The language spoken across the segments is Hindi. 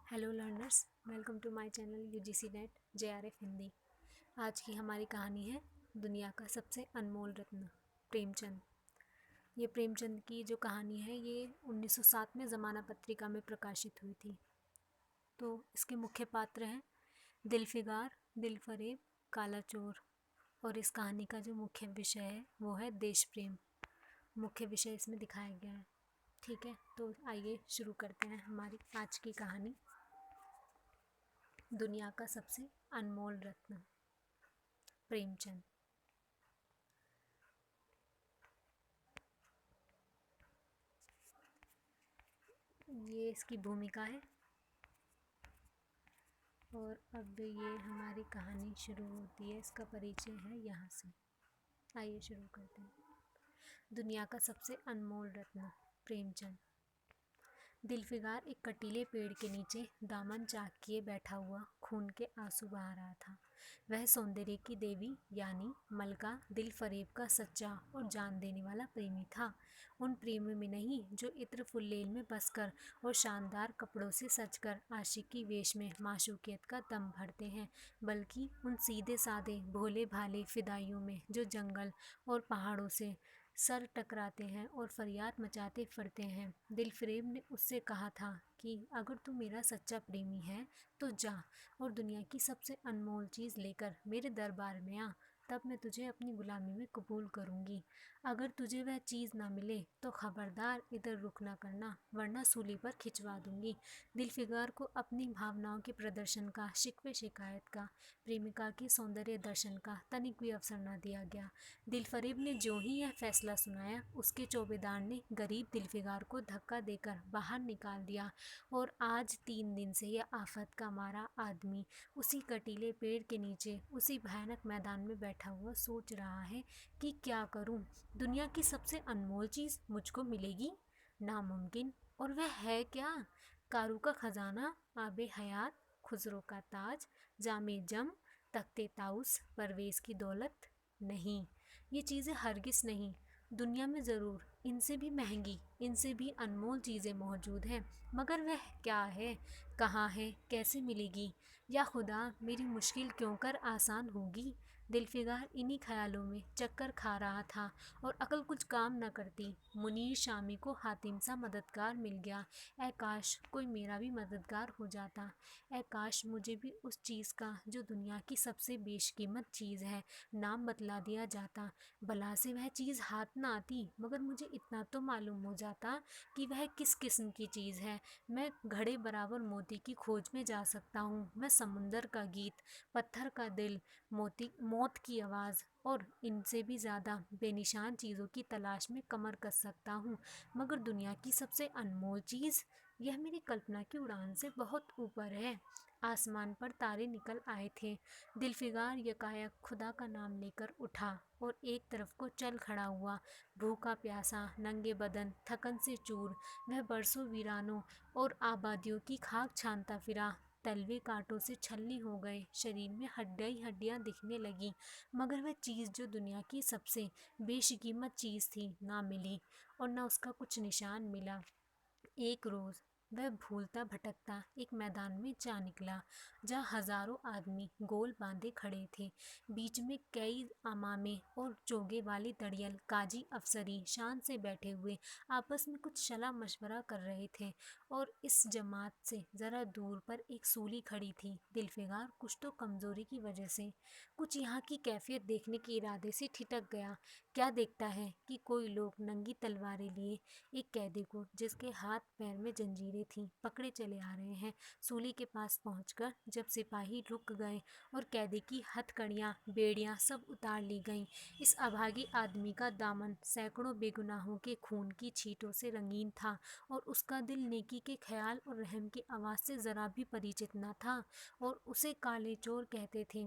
Hello learners, welcome to my channel UGC NET JRF Hindi. आज की हमारी कहानी है दुनिया का सबसे अनमोल रत्न प्रेमचंद। ये प्रेमचंद की जो कहानी है ये 1907 में ज़माना पत्रिका में प्रकाशित हुई थी। तो इसके मुख्य पात्र हैं दिलफिगार, दिलफरेब, काला चोर। और इस कहानी का जो मुख्य विषय है वो है देश प्रेम। मुख्य विषय इसमें दिखाया गया है। ठीक है, तो आइए शुरू करते हैं हमारी आज की कहानी। दुनिया का सबसे अनमोल रत्न प्रेमचंद। ये इसकी भूमिका है और अब ये हमारी कहानी शुरू होती है। इसका परिचय है यहाँ से। आइए शुरू करते हैं। दुनिया का सबसे अनमोल रत्न प्रेमचंद। दिलफिगार एक कटीले पेड़ के नीचे दामन चाक किए बैठा हुआ खून के आंसू बहा रहा था। वह सौंदर्य की देवी यानी मलका दिलफरेब का सच्चा और जान देने वाला प्रेमी था। उन प्रेमियों में नहीं जो इत्र फुल्लेल में बसकर और शानदार कपड़ों से सजकर आशिकी वेश में माशूकियत का दम भरते हैं, बल्कि उन सीधे साधे भोले भाले फिदाइयों में जो जंगल और पहाड़ों से सर टकराते हैं और फरियाद मचाते फिरते हैं। दिलफरेब ने उससे कहा था कि अगर तू मेरा सच्चा प्रेमी है तो जा और दुनिया की सबसे अनमोल चीज़ लेकर मेरे दरबार में आ, तब मैं तुझे अपनी गुलामी में कबूल करूंगी। अगर तुझे वह चीज़ ना मिले तो खबरदार इधर रुख ना करना, वरना सूली पर खिंचवा दूंगी। दिलफिगार को अपनी भावनाओं के प्रदर्शन का, शिकवे शिकायत का, प्रेमिका के सौंदर्य दर्शन का तनिक भी अवसर न दिया गया। दिलफरेब ने जो ही यह फैसला सुनाया, उसके चौबेदार ने गरीब दिलफिगार को धक्का देकर बाहर निकाल दिया और आज 3 दिन से यह आफत का मारा आदमी उसी कटीले पेड़ के नीचे उसी भयानक मैदान में बैठा हुआ सोच रहा है कि क्या करूं। दुनिया की सबसे अनमोल चीज़ मुझको मिलेगी? नामुमकिन। और वह है क्या? कारू का खजाना, आबे हयात, खुसरो का ताज, जामे जम, तख्ते ताउस, परवेज़ की दौलत? नहीं, ये चीज़ें हरगिज़ नहीं। दुनिया में ज़रूर इनसे भी महंगी, इनसे भी अनमोल चीज़ें मौजूद हैं, मगर वह क्या है, कहाँ है, कैसे मिलेगी? या खुदा, मेरी मुश्किल क्यों कर आसान होगी? दिलफिगार इन्हीं ख्यालों में चक्कर खा रहा था और अकल कुछ काम न करती। मुनीर शामी को हातिम सा मददगार मिल गया। ऐ काश कोई मेरा भी मददगार हो जाता। ऐ काश मुझे भी उस चीज़ का जो दुनिया की सबसे बेशकीमत चीज़ है नाम बतला दिया जाता। भला से वह चीज़ हाथ ना आती, मगर मुझे इतना तो मालूम हो जाता कि वह किस किस्म की चीज़ है। मैं घड़े बराबर मोती की खोज में जा सकता हूँ। मैं समुंदर का गीत, पत्थर का दिल, मोती मौत की आवाज़ और इनसे भी ज़्यादा बेनिशान चीज़ों की तलाश में कमर कस सकता हूँ, मगर दुनिया की सबसे अनमोल चीज़, यह मेरी कल्पना की उड़ान से बहुत ऊपर है। आसमान पर तारे निकल आए थे। दिलफिगार यकायक खुदा का नाम लेकर उठा और एक तरफ को चल खड़ा हुआ। भूखा प्यासा, नंगे बदन, थकन से चूर, वह बरसों वीरानों और आबादियों की खाक छानता फिरा। तलवे कांटों से छलनी हो गए, शरीर में हड्डियाँ ही हड्डियाँ दिखने लगी, मगर वह चीज़ जो दुनिया की सबसे बेशकीमत चीज़ थी ना मिली और न उसका कुछ निशान मिला। एक रोज़ वह भूलता भटकता एक मैदान में जा निकला, जहाँ हजारों आदमी गोल बांधे खड़े थे। बीच में कई अमामे और चोगे वाले दड़ियल काजी अफसरी शान से बैठे हुए आपस में कुछ सलाह मशवरा कर रहे थे और इस जमात से ज़रा दूर पर एक सूली खड़ी थी। दिलफिगार कुछ तो कमज़ोरी की वजह से, कुछ यहाँ की कैफियत देखने के इरादे से ठिठक गया। क्या देखता है कि कोई लोग नंगी तलवारें लिए एक कैदी को, जिसके हाथ पैर में जंजीरें थीं, पकड़े चले आ रहे हैं। सूली के पास पहुंचकर जब सिपाही रुक गए और कैदी की हथकड़ियाँ, बेड़ियाँ सब उतार ली गईं, इस अभागी आदमी का दामन सैकड़ों बेगुनाहों के खून की छींटों से रंगीन था और उसका दिल नेकी के ख्याल और रहम की आवाज़ से ज़रा भी परिचित न था और उसे काले चोर कहते थे।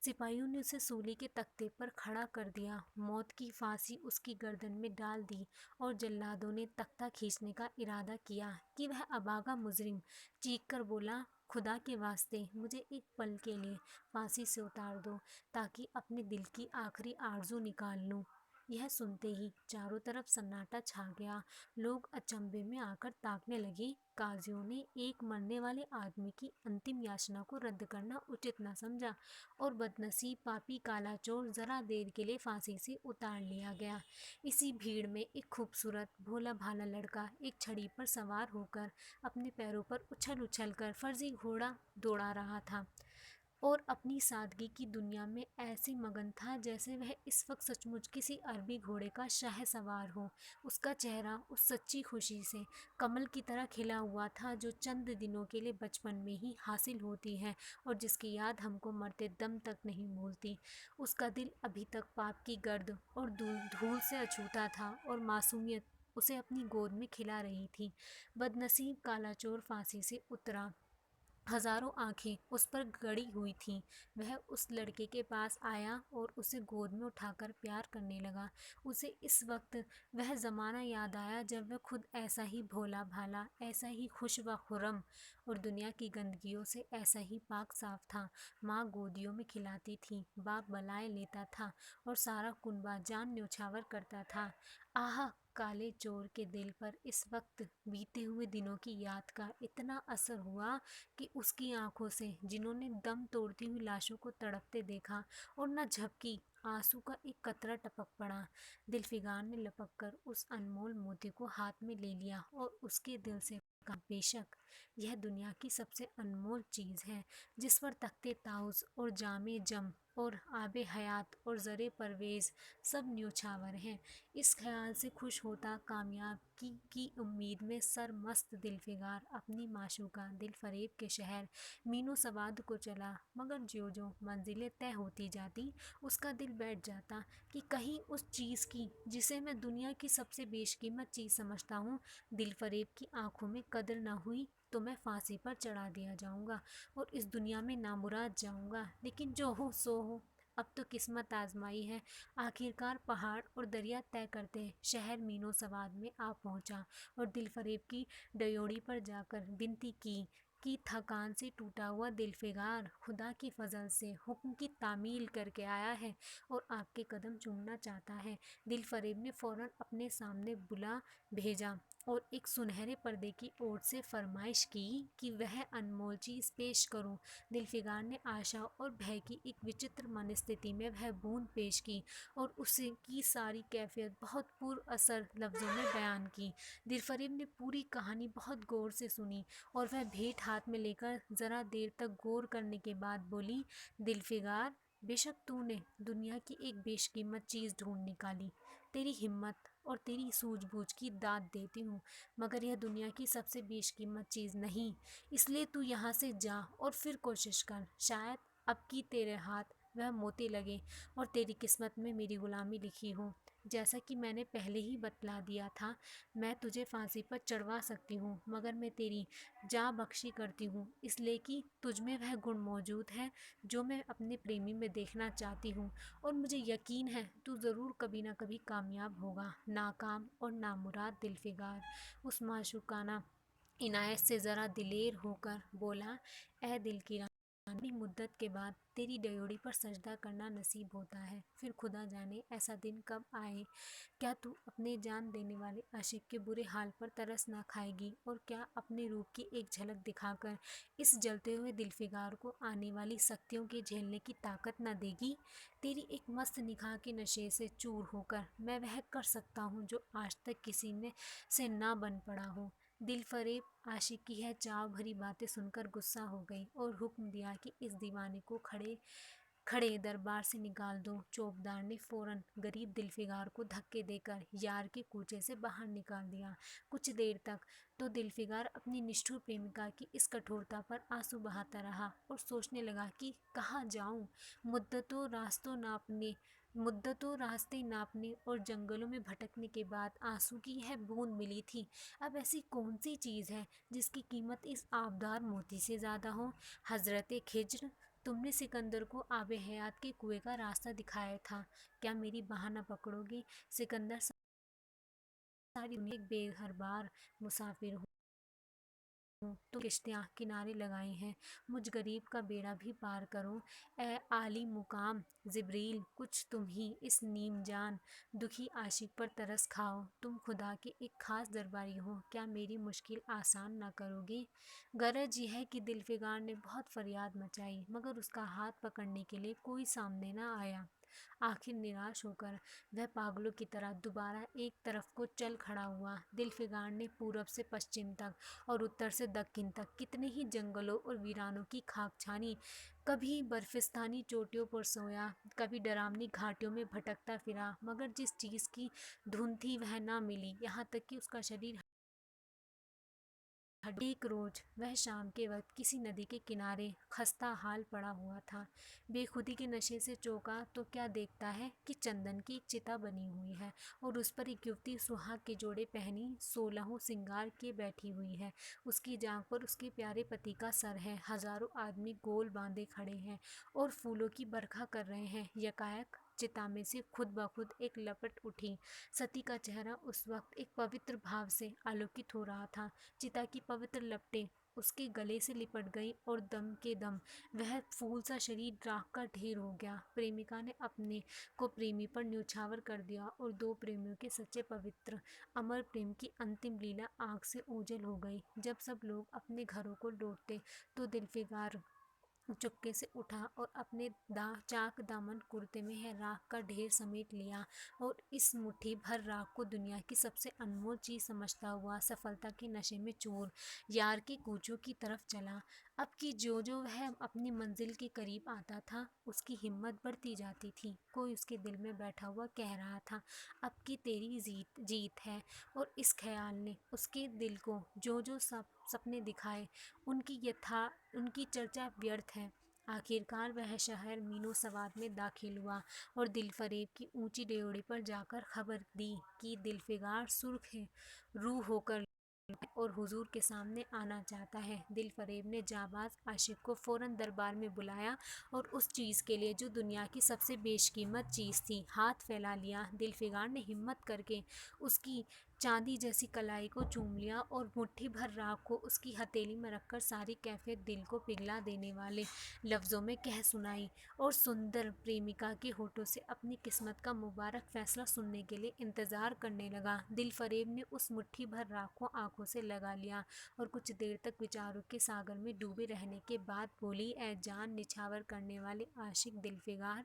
सिपाहियों ने उसे सूली के तख्ते पर खड़ा कर दिया, मौत की फांसी उसकी गर्दन में डाल दी और जल्लादों ने तख्ता खींचने का इरादा किया कि वह अभागा मुजरिम चीख कर बोला, खुदा के वास्ते मुझे एक पल के लिए फांसी से उतार दो, ताकि अपने दिल की आखिरी आरजू निकाल लूं। यह सुनते ही चारों तरफ सन्नाटा छा गया। लोग अचंभे में आकर ताकने लगे। काजियों ने एक मरने वाले आदमी की अंतिम याचना को रद्द करना उचित न समझा और बदनसीब पापी काला चोर जरा देर के लिए फांसी से उतार लिया गया। इसी भीड़ में एक खूबसूरत भोला भाला लड़का एक छड़ी पर सवार होकर अपने पैरों पर उछल उछल कर फर्जी घोड़ा दौड़ा रहा था और अपनी सादगी की दुनिया में ऐसे मगन था जैसे वह इस वक्त सचमुच किसी अरबी घोड़े का शाह सवार हो। उसका चेहरा उस सच्ची खुशी से कमल की तरह खिला हुआ था जो चंद दिनों के लिए बचपन में ही हासिल होती है और जिसकी याद हमको मरते दम तक नहीं भूलती। उसका दिल अभी तक पाप की गर्द और धूल से अछूता था और मासूमियत उसे अपनी गोद में खिला रही थी। बदनसीब काला चोर फांसी से उतरा। हजारों आंखें उस पर गड़ी हुई थीं। वह उस लड़के के पास आया और उसे गोद में उठाकर प्यार करने लगा। उसे इस वक्त वह ज़माना याद आया जब वह खुद ऐसा ही भोला भाला, ऐसा ही खुश व खुर्रम और दुनिया की गंदगियों से ऐसा ही पाक साफ था। माँ गोदियों में खिलाती थी, बाप बलाएं लेता था और सारा कुनबा जान न्योछावर करता था। आह, काले चोर के दिल पर इस वक्त बीते हुए दिनों की याद का इतना असर हुआ कि उसकी आंखों से, जिन्होंने दम तोड़ती हुई लाशों को तड़पते देखा और न झपकी, आंसू का एक कतरा टपक पड़ा। दिलफिगार ने लपक कर उस अनमोल मोती को हाथ में ले लिया और उसके दिल से कहा, बेशक यह दुनिया की सबसे अनमोल चीज़ है जिस पर तख्ते ताउस और जामे जम और आबे हयात और ज़रे परवेज़ सब न्योछावर हैं। इस ख्याल से खुश होता कामयाब की उम्मीद में सर मस्त दिलफिगार अपनी माशूका दिल फरेब के शहर मीनू सवाद को चला। मगर ज्यों ज्यों मंजिलें तय होती जाती उसका दिल बैठ जाता कि कहीं उस चीज़ की जिसे मैं दुनिया की सबसे बेशकीमत चीज़ समझता हूँ, दिल फरेब की आंखों में कदर न हुई तो मैं फांसी पर चढ़ा दिया जाऊँगा और इस दुनिया में नामुराद जाऊँगा। लेकिन जो हो सो हो, अब तो किस्मत आजमाई है। आखिरकार पहाड़ और दरिया तय करते शहर मीनो सवाद में आ पहुंचा और दिलफरेब की डयोड़ी पर जाकर विनती की थकान से टूटा हुआ दिलफिगार खुदा की फजल से हुक्म की तामील करके आया है और आपके कदम चूमना चाहता है। दिलफरेब ने फौरन अपने सामने बुला भेजा और एक सुनहरे पर्दे की ओर से फरमाइश की कि वह अनमोल चीज़ पेश करूं। दिलफिगार ने आशा और भय की एक विचित्र मनस्थिति में वह बूंद पेश की और उसे की सारी कैफियत बहुत पूर्व असर लफ्ज़ों में बयान की। दिलफरेब ने पूरी कहानी बहुत गौर से सुनी और वह भेंट हाथ में लेकर ज़रा देर तक गौर करने के बाद बोली, दिलफिगार, बेशक तूने दुनिया की एक बेशकीमत चीज़ ढूंढ निकाली। तेरी हिम्मत और तेरी सूझबूझ की दाद देती हूँ, मगर यह दुनिया की सबसे बेशकीमत चीज़ नहीं। इसलिए तू यहाँ से जा और फिर कोशिश कर, शायद अब की तेरे हाथ वह मोती लगे और तेरी किस्मत में मेरी गुलामी लिखी हो। जैसा कि मैंने पहले ही बतला दिया था, मैं तुझे फांसी पर चढ़वा सकती हूँ, मगर मैं तेरी जाँ बख्शी करती हूँ इसलिए कि तुझ में वह गुण मौजूद है जो मैं अपने प्रेमी में देखना चाहती हूँ और मुझे यकीन है तू ज़रूर कभी ना कभी कामयाब होगा। नाकाम और नामुराद दिलफिगार उस माशूकाना इनायत से ज़रा दिलेर होकर बोला, ए दिल की बड़ी मुद्दत के बाद तेरी डयोड़ी पर सजदा करना नसीब होता है। फिर खुदा जाने ऐसा दिन कब आए। क्या तू अपने जान देने वाले आशिक के बुरे हाल पर तरस ना खाएगी और क्या अपने रूप की एक झलक दिखाकर इस जलते हुए दिलफिगार को आने वाली सख्तियों के झेलने की ताकत ना देगी। तेरी एक मस्त निगाह के नशे से चूर होकर मैं वह कर सकता हूँ जो आज तक किसी ने से ना बन पड़ा हो। दिलफरेब आशिकी है चाव भरी बातें सुनकर गुस्सा हो गई और हुक्म दिया कि इस दीवाने को खड़े खड़े दरबार से निकाल दो। चौबदार ने फौरन गरीब दिलफिगार को धक्के देकर यार के कूचे से बाहर निकाल दिया। कुछ देर तक तो दिलफिगार अपनी निष्ठुर प्रेमिका की इस कठोरता पर आंसू बहाता रहा और सोचने लगा कि कहाँ जाऊं। मुद्दतों रास्ते नापने और जंगलों में भटकने के बाद आंसू की यह बूंद मिली थी। अब ऐसी कौन सी चीज़ है जिसकी कीमत इस आबदार मोती से ज़्यादा हो। हजरत खिज्र, तुमने सिकंदर को आबे हयात के कुएं का रास्ता दिखाया था, क्या मेरी बाह न पकड़ोगे। सिकंदर सारी दुनिया एक बेघरबार मुसाफिर तो किश्तियाँ किनारे लगाई हैं, मुझ गरीब का बेड़ा भी पार करो। ए आली मुकाम जिब्रील, कुछ तुम ही इस नीम जान दुखी आशिक पर तरस खाओ। तुम खुदा के एक खास दरबारी हो, क्या मेरी मुश्किल आसान ना करोगे? गरज यह है कि दिलफिगार ने बहुत फरियाद मचाई, मगर उसका हाथ पकड़ने के लिए कोई सामने न आया। आखिर निराश होकर वह पागलों की तरह दोबारा एक तरफ को चल खड़ा हुआ। दिलफिगार ने पूरब से पश्चिम तक और उत्तर से दक्षिण तक कितने ही जंगलों और वीरानों की खाक छानी। कभी बर्फिस्तानी चोटियों पर सोया, कभी डरावनी घाटियों में भटकता फिरा, मगर जिस चीज़ की धुन थी वह ना मिली। यहाँ तक कि उसका शरीर एक रोज वह शाम के वक्त किसी नदी के किनारे खस्ता हाल पड़ा हुआ था। बेखुदी के नशे से चौंका तो क्या देखता है कि चंदन की एक चिता बनी हुई है और उस पर एक युवती सुहाग के जोड़े पहनी 16 सिंगार के बैठी हुई है। उसकी जांघ पर उसके प्यारे पति का सर है। हजारों आदमी गोल बांधे खड़े हैं और फूलों की बरखा कर रहे हैं। यकायक चिता में से खुद ब खुद एक लपट उठी। सती का चेहरा उस वक्त एक पवित्र भाव से आलोकित हो रहा था। चिता की पवित्र लपटें उसके गले से लिपट गई और दम के दम वह फूल सा शरीर राख का ढेर हो गया। प्रेमिका ने अपने को प्रेमी पर न्यौछावर कर दिया और दो प्रेमियों के सच्चे पवित्र अमर प्रेम की अंतिम लीला आग से ओझल हो गई। जब सब लोग अपने घरों को लौटते तो दिलफिगार चुपके से उठा और अपने चाक दामन कुर्ते में है राख का ढेर समेट लिया और इस मुट्ठी भर राख को दुनिया की सबसे अनमोल चीज समझता हुआ सफलता के नशे में चूर यार की कूचों की तरफ चला। अब कि जो वह अपनी मंजिल के करीब आता था उसकी हिम्मत बढ़ती जाती थी। कोई उसके दिल में बैठा हुआ कह रहा था, अब की तेरी जीत जीत है। और इस ख्याल ने उसके दिल को जो सपने दिखाए उनकी चर्चा व्यर्थ है। आखिरकार वह शहर मीनो सवाद में दाखिल हुआ और दिलफरेब की ऊंची ड्योढ़ी पर जाकर खबर दी कि दिलफिगार सुर्ख है रूह होकर और हुजूर के सामने आना चाहता है। दिलफरेब ने जाबाज आशिक को फौरन दरबार में बुलाया और उस चीज़ के लिए जो दुनिया की सबसे बेशकीमत चीज़ थी हाथ फैला लिया। दिलफिगार ने हिम्मत करके उसकी चांदी जैसी कलाई को चूम लिया और मुट्ठी भर राख को उसकी हथेली में रखकर सारी कैफियत दिल को पिघला देने वाले लफ्ज़ों में कह सुनाई और सुंदर प्रेमिका के होठों से अपनी किस्मत का मुबारक फैसला सुनने के लिए इंतज़ार करने लगा। दिलफरेब ने उस मुट्ठी भर राख को आंखों से लगा लिया और कुछ देर तक विचारों के सागर में डूबे रहने के बाद बोली, ए जान निछावर करने वाले आशिक दिलफिगार,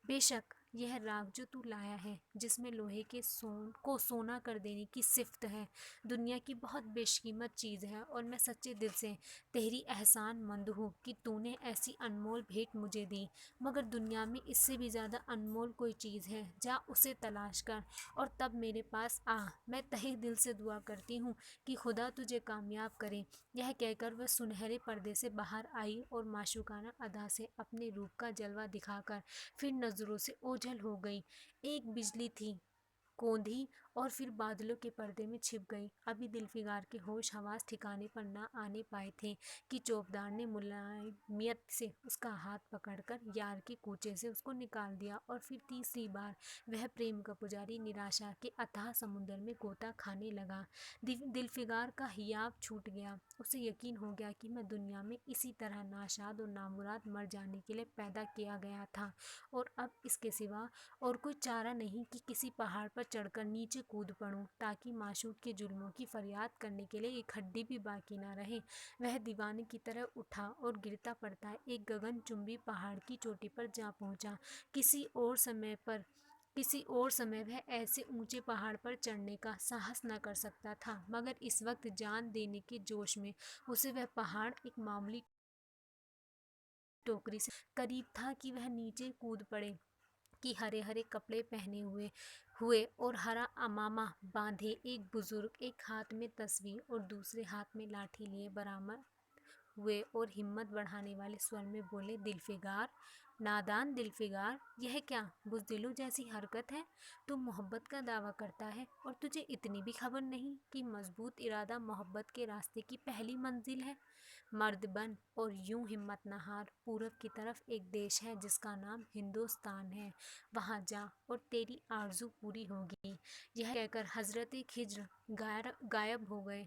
बेशक यह राख जो तू लाया है जिसमें लोहे के सोना कर देने की सिफ्त है दुनिया की बहुत बेशकीमत चीज़ है और मैं सच्चे दिल से तेरी एहसान मंद हूँ कि तूने ऐसी अनमोल भेंट मुझे दी। मगर दुनिया में इससे भी ज़्यादा अनमोल कोई चीज़ है, जा उसे तलाश कर और तब मेरे पास आ। मैं तहे दिल से दुआ करती हूँ कि खुदा तुझे कामयाब करे। यह कहकर वह सुनहरे पर्दे से बाहर आई और माशूकाना अदा से अपने रूप का जलवा दिखाकर फिर नज़रों से ओझल हो गई। एक बिजली थी कौंधी और फिर बादलों के पर्दे में छिप गई। अभी दिलफिगार के होश हवास ठिकाने पर ना आने पाए थे कि चौबदार ने मुलायमियत से उसका हाथ पकड़कर यार के कूचे से उसको निकाल दिया और फिर तीसरी बार वह प्रेम का पुजारी निराशा के अथाह समुद्र में गोता खाने लगा। दिलफिगार का हियाब छूट गया। उसे यकीन हो गया कि मैं दुनिया में इसी तरह नाशाद और नामुराद मर जाने के लिए पैदा किया गया था और अब इसके सिवा और कोई चारा नहीं कि किसी पहाड़ पर चढ़कर नीचे कूद पड़ूं ताकि माशूक के जुल्मों की फरियाद करने के लिए एक हड्डी भी बाकी ना रहे। वह दीवाने की तरह उठा और गिरता पड़ता एक गगनचुंबी पहाड़ की चोटी पर जा पहुंचा। किसी और समय वह ऐसे ऊंचे पहाड़ पर चढ़ने का साहस न कर सकता था, मगर इस वक्त जान देने के जोश में उसे वह पहाड़ एक मामूली टोकरी से करीब था कि वह नीचे कूद पड़े कि हरे हरे कपड़े पहने हुए और हरा अमामा बांधे एक बुजुर्ग एक हाथ में तस्वीर और दूसरे हाथ में लाठी लिए बरामद हुए और हिम्मत बढ़ाने वाले स्वर में बोले, दिलफिगार, नादान दिलफिगार, यह क्या बुज़दिलों जैसी हरकत है? तू मोहब्बत का दावा करता है और तुझे इतनी भी खबर नहीं कि मजबूत इरादा मोहब्बत के रास्ते की पहली मंजिल है। मर्द बन और यूं हिम्मत न हार। पूरब की तरफ एक देश है जिसका नाम हिंदुस्तान है, वहाँ जा और तेरी आरजू पूरी होगी। यह कहकर हजरत खिज्र गायब हो गए।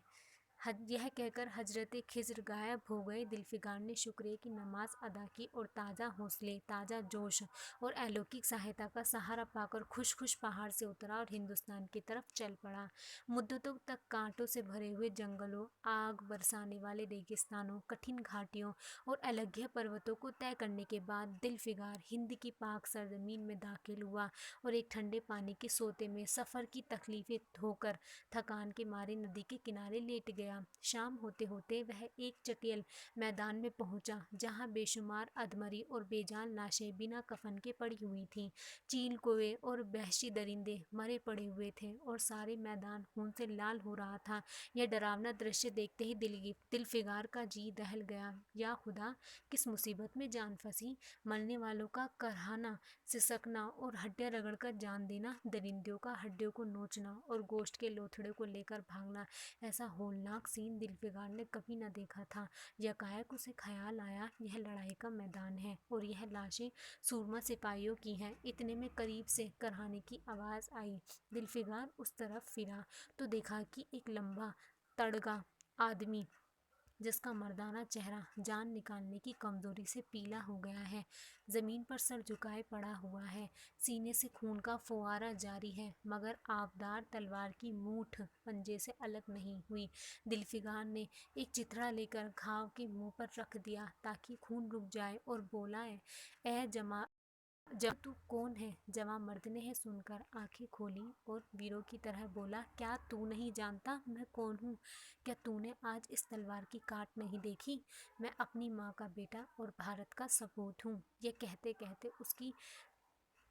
यह कहकर हजरत खिज़्र गायब हो गए। दिलफिगार ने शुक्रिया की नमाज अदा की और ताज़ा हौसले, ताज़ा जोश और अलौकिक सहायता का सहारा पाकर खुश खुश पहाड़ से उतरा और हिंदुस्तान की तरफ चल पड़ा। मुद्दतों तक कांटों से भरे हुए जंगलों, आग बरसाने वाले रेगिस्तानों, कठिन घाटियों और अलग पर्वतों को तय करने के बाद दिलफिगार हिंद की पाक सरजमीन में दाखिल हुआ और एक ठंडे पानी के सोते में सफ़र की तकलीफें धोकर थकान के मारे नदी के किनारे लेट गया। शाम होते होते वह एक चटियल मैदान में पहुंचा जहां बेशुमार अधमरी और बेजान लाशें बिना कफन के पड़ी हुई थीं। चील, कौवे और वहशी दरिंदे मरे पड़े हुए थे और सारे मैदान खून से लाल हो रहा था। यह डरावना दृश्य देखते ही दिलफिगार का जी दहल गया। या खुदा, किस मुसीबत में जान फंसी। मरने वालों का करहाना, सिसकना और हड्डियां रगड़कर जान देना, दरिंदों का हड्डियों को नोचना और गोश्त के लोथड़े को लेकर भागना, ऐसा होलनाक सीन दिलफिगार ने कभी न देखा था। यकायक उसे ख्याल आया, यह लड़ाई का मैदान है और यह लाशें सूरमा सिपाहियों की हैं। इतने में करीब से करहाने की आवाज़ आई। दिलफिगार उस तरफ फिरा तो देखा कि एक लंबा तड़गा आदमी, जिसका मर्दाना चेहरा जान निकालने की कमजोरी से पीला हो गया है, जमीन पर सर झुकाए पड़ा हुआ है। सीने से खून का फुवारा जारी है, मगर आबदार तलवार की मूठ पंजे से अलग नहीं हुई। दिलफिगार ने एक चिथड़ा लेकर घाव के मुंह पर रख दिया ताकि खून रुक जाए और बोला, ए जमा जब तू कौन है? जवां मर्द ने है सुनकर आंखें खोली और वीरों की तरह बोला, क्या तू नहीं जानता मैं कौन हूँ? क्या तूने आज इस तलवार की काट नहीं देखी? मैं अपनी माँ का बेटा और भारत का सपूत हूँ। ये कहते कहते उसकी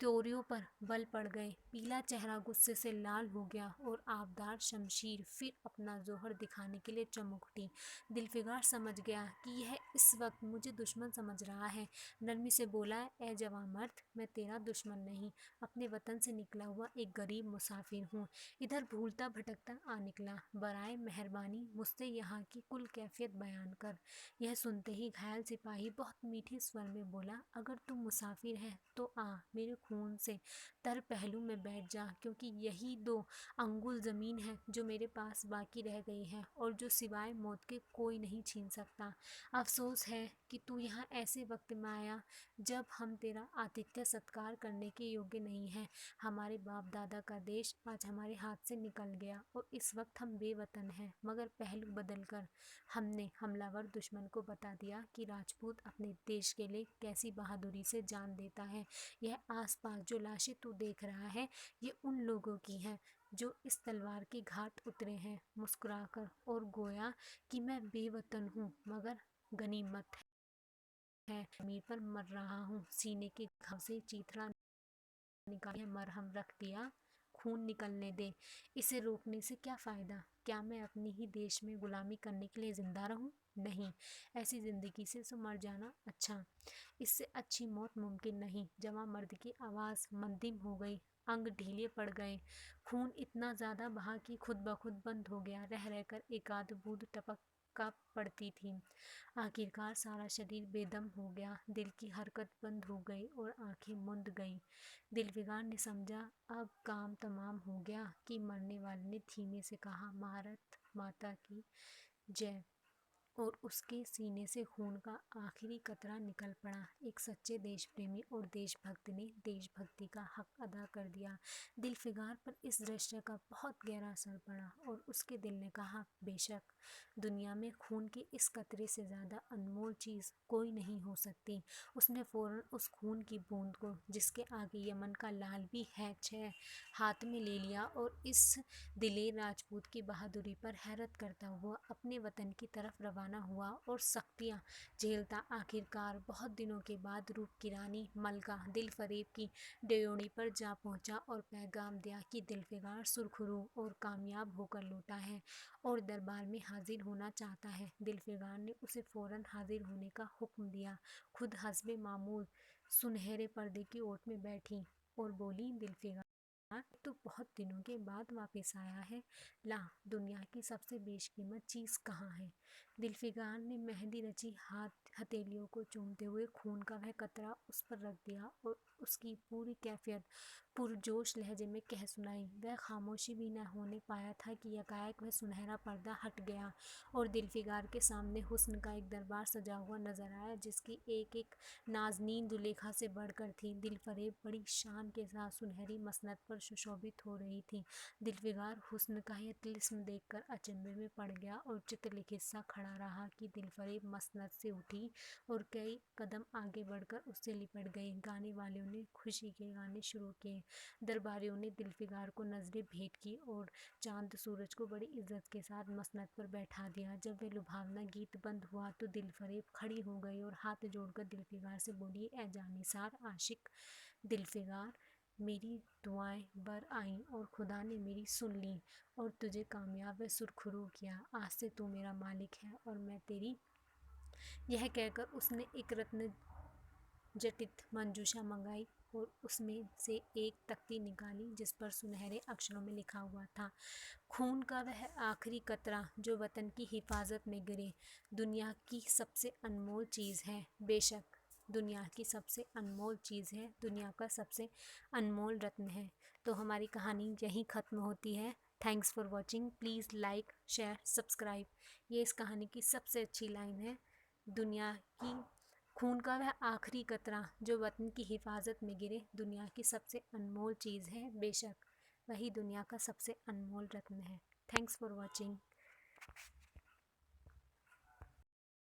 त्योरियों पर बल पड़ गए। पीला चेहरा गुस्से से लाल हो गया और आबदार शमशीर फिर अपना जोहर दिखाने के लिए चमक उठी। दिलफिगार समझ गया कि यह इस वक्त मुझे दुश्मन समझ रहा है। नरमी से बोला, ए जवां मर्द, मैं तेरा दुश्मन नहीं, अपने वतन से निकला हुआ एक गरीब मुसाफिर हूँ। इधर भूलता भटकता आ निकला। बराए मेहरबानी मुझसे यहाँ की कुल कैफियत बयान कर। यह सुनते ही घायल सिपाही बहुत मीठे स्वर में बोला, अगर तू मुसाफिर है तो आ, मेरे खून से तर पहलू में बैठ जा, क्योंकि यही 2 अंगुल ज़मीन है जो मेरे पास बाकी रह गई है और जो सिवाय मौत के कोई नहीं छीन सकता। अफसोस है कि तू यहाँ ऐसे वक्त में आया जब हम तेरा आतिथ्य सत्कार करने के योग्य नहीं हैं। हमारे बाप दादा का देश आज हमारे हाथ से निकल गया और इस वक्त हम बेवतन हैं, मगर पहलू बदल कर हमने हमलावर दुश्मन को बता दिया कि राजपूत अपने देश के लिए कैसी बहादुरी से जान देता है। यह आसपास जो लाशें तू देख रहा है, ये उन लोगों की हैं जो इस तलवार के घाट उतरे हैं। मुस्कुराकर और गोया कि मैं बेवतन हूँ मगर गनीमत है, जमीन पर मर रहा हूँ। सीने के घाव से चीथड़ा निकाल, मरहम रख दिया, खून निकलने दे। इसे रोकने से क्या फ़ायदा? क्या मैं अपनी ही देश में गुलामी करने के लिए ज़िंदा रहूं? नहीं, ऐसी ज़िंदगी से तो मर जाना अच्छा। इससे अच्छी मौत मुमकिन नहीं। जवां मर्द की आवाज़ मंदिम हो गई, अंग ढीले पड़ गए। खून इतना ज़्यादा बहा कि खुद ब खुद बंद हो गया। रह रहकर एक आध बूंद टपक का पड़ती थी। आखिरकार सारा शरीर बेदम हो गया, दिल की हरकत बंद हो गई और आंखें मुंद गईं। दिलफिगार ने समझा अब काम तमाम हो गया कि मरने वाले ने धीमे से कहा, भारत माता की जय, और उसके सीने से खून का आखिरी कतरा निकल पड़ा। एक सच्चे देश प्रेमी और देशभक्त ने देशभक्ति का हक अदा कर दिया। दिलफिगार पर इस दृश्य का बहुत गहरा असर पड़ा और उसके दिल ने कहा, बेशक दुनिया में खून के इस कतरे से ज़्यादा अनमोल चीज़ कोई नहीं हो सकती। उसने फौरन उस खून की बूंद को, जिसके आगे यमन का लाल भी है छह, हाथ में ले लिया और इस दिलेर राजपूत की बहादुरी पर हैरत करता हुआ अपने वतन की तरफ रवाना हुआ और सख्तियाँ झेलता आखिरकार बहुत दिनों के बाद रूप की रानी मलका दिलफरेब की ड्योढ़ी पर जा पहुंचा और पैगाम दिया कि दिलफिगार सुरखरू और कामयाब होकर लौटा है और दरबार में हाजिर होना चाहता है। दिलफिगार ने उसे फौरन हाजिर होने का हुक्म दिया। खुद हस्बे मामूल सुनहरे पर्दे की ओट में बैठी और बोली, दिलफिगार तो बहुत दिनों के बाद वापस आया है। ला, दुनिया की सबसे बेशकीमत चीज़ कहाँ है? दिलफिगार ने मेहंदी रची हथेलियों को चूमते हुए खून का वह कतरा उस पर रख दिया और उसकी पूरी कैफियत पुरजोश लहजे में कह सुनाई। वह खामोशी भी न होने पाया था कि यकायक वह सुनहरा पर्दा हट गया और दिलफिगार के सामने हुस्न का एक दरबार सजा हुआ नजर आया, जिसकी एक एक नाजनीन जुलेखा से बढ़कर थी। दिलफरेब बड़ी शान के साथ सुनहरी मसनद पर सुशोभित हो रही थी। दिलफिगार हुस्न का यह तिलिस्म देखकर अचंभे में पड़ गया और चित्रलिखित सा खड़ा रहा कि दिलफरेब मसनद से उठी और कई कदम आगे बढ़कर उससे लिपट गई। गाने वालों ने खुशी के गाने शुरू किए, दरबारियों ने दिलफिगार को नजरें भेंट की और चांद सूरज को बड़ी इज्जत के साथ मसनद पर बैठा दिया। जब वह लुभावना गीत बंद हुआ तो दिलफरेब खड़ी हो गई और हाथ जोड़कर दिलफिगार से बोली, ए जानिसार आशिक दिलफिगार, मेरी दुआएं बर आईं और खुदा ने मेरी सुन ली और तुझे कामयाब व सुरखरू किया। आज से तू मेरा मालिक है और मैं तेरी। यह कहकर उसने एक रत्न जटित मंजूषा मंगाई और उसमें से एक तख्ती निकाली जिस पर सुनहरे अक्षरों में लिखा हुआ था, खून का वह आखिरी कतरा जो वतन की हिफाजत में गिरे दुनिया की सबसे अनमोल चीज़ है। बेशक दुनिया की सबसे अनमोल चीज़ है, दुनिया का सबसे अनमोल रत्न है। तो हमारी कहानी यहीं ख़त्म होती है। Thanks for watching. Please like, share, subscribe. ये इस कहानी की सबसे अच्छी लाइन है। दुनिया की खून का वह आखिरी कतरा जो वतन की हिफाजत में गिरे दुनिया की सबसे अनमोल चीज़ है, बेशक वही दुनिया का सबसे अनमोल रत्न है। Thanks for watching.